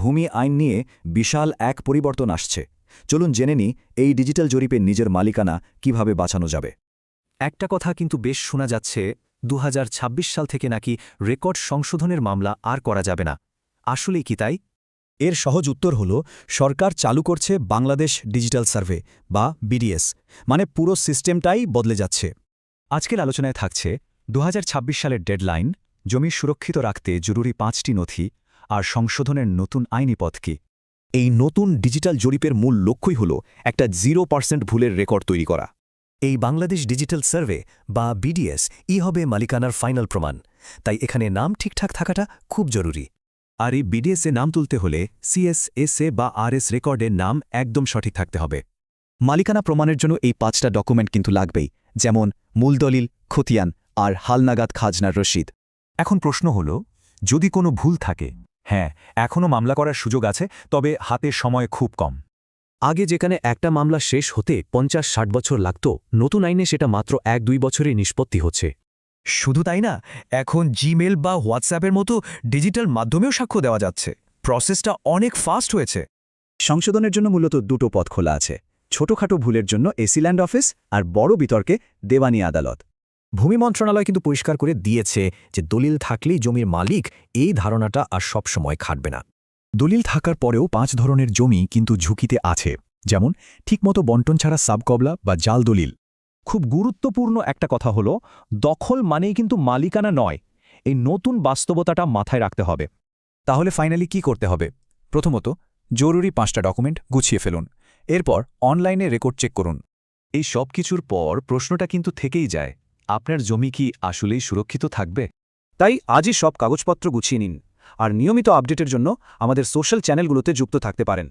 ভূমি আইন নিয়ে বিশাল এক পরিবর্তন আসছে। চলুন জেনে নিই এই ডিজিটাল জরিপে নিজের মালিকানা কিভাবে বাঁচানো যাবে। একটা কথা কিন্তু বেশ শোনা যাচ্ছে, ২০২৬ সাল থেকে নাকি রেকর্ড সংশোধনের মামলা আর করা যাবে না। আসলেই কি তাই? এর সহজ উত্তর হল সরকার চালু করছে বাংলাদেশ ডিজিটাল সার্ভে বা বিডিএস, মানে পুরো সিস্টেমটাই বদলে যাচ্ছে। আজকের আলোচনায় থাকছে ২০২৬ সালের ডেডলাইন, জমি সুরক্ষিত রাখতে জরুরি ৫টি নথি, আর সংশোধনের নতুন আইনি পথ কি। এই নতুন ডিজিটাল জরিপের মূল লক্ষ্যই হল একটা 0% ভুলের রেকর্ড তৈরি করা। এই বাংলাদেশ ডিজিটাল সার্ভে বা বিডিএস হবে মালিকানার ফাইনাল প্রমাণ, তাই এখানে নাম ঠিকঠাক থাকাটা খুব জরুরি। আর এই বিডিএসে নাম তুলতে হলে সিএসএসএ বা আরএস রেকর্ডের নাম একদম সঠিক থাকতে হবে। মালিকানা প্রমাণের জন্য এই 5টা ডকুমেন্ট কিন্তু লাগবেই, যেমন মূল দলিল, খতিয়ান আর হালনাগাদ খাজনার রসিদ। এখন প্রশ্ন হল, যদি কোনো ভুল থাকে, হ্যাঁ, এখনও মামলা করার সুযোগ আছে, তবে হাতে সময় খুব কম। আগে যেখানে একটা মামলা শেষ হতে ৫০-৬০ বছর লাগত, নতুন আইনে সেটা মাত্র ১-২ বছরেই নিষ্পত্তি হচ্ছে। শুধু তাই না, এখন জিমেল বা হোয়াটসঅ্যাপের মতো ডিজিটাল মাধ্যমেও সাক্ষ্য দেওয়া যাচ্ছে। প্রসেসটা অনেক ফাস্ট হয়েছে। সংশোধনের জন্য মূলত দুটো পথ খোলা আছে: ছোটখাটো ভুলের জন্য এসিল্যান্ড অফিস, আর বড় বিতর্কে দেওয়ানি আদালত। ভূমি মন্ত্রণালয় কিন্তু পরিষ্কার করে দিয়েছে যে দলিল থাকলেই জমির মালিক, এই ধারণাটা আর সব সময় খাটবে না। দলিল থাকার পরেও 5 ধরনের জমি কিন্তু ঝুঁকিতে আছে, যেমন ঠিকমতো বন্টন ছাড়া সাবকবলা বা জাল দলিল। খুব গুরুত্বপূর্ণ একটা কথা হলো, দখল মানেই কিন্তু মালিকানা নয়। এই নতুন বাস্তবতাটা মাথায় রাখতে হবে। তাহলে ফাইনালি কি করতে হবে? প্রথমত, জরুরি 5টা ডকুমেন্ট গুছিয়ে ফেলুন। এরপর অনলাইনে রেকর্ড চেক করুন। এই সব কিছুর পর প্রশ্নটা কিন্তু থেকেই যায়, আপনার জমি কি আসলেই সুরক্ষিত থাকবে? তাই আজই সব কাগজপত্র গুছিয়ে নিন, আর নিয়মিত আপডেটের জন্য আমাদের সোশ্যাল চ্যানেলগুলোতে যুক্ত থাকতে পারেন।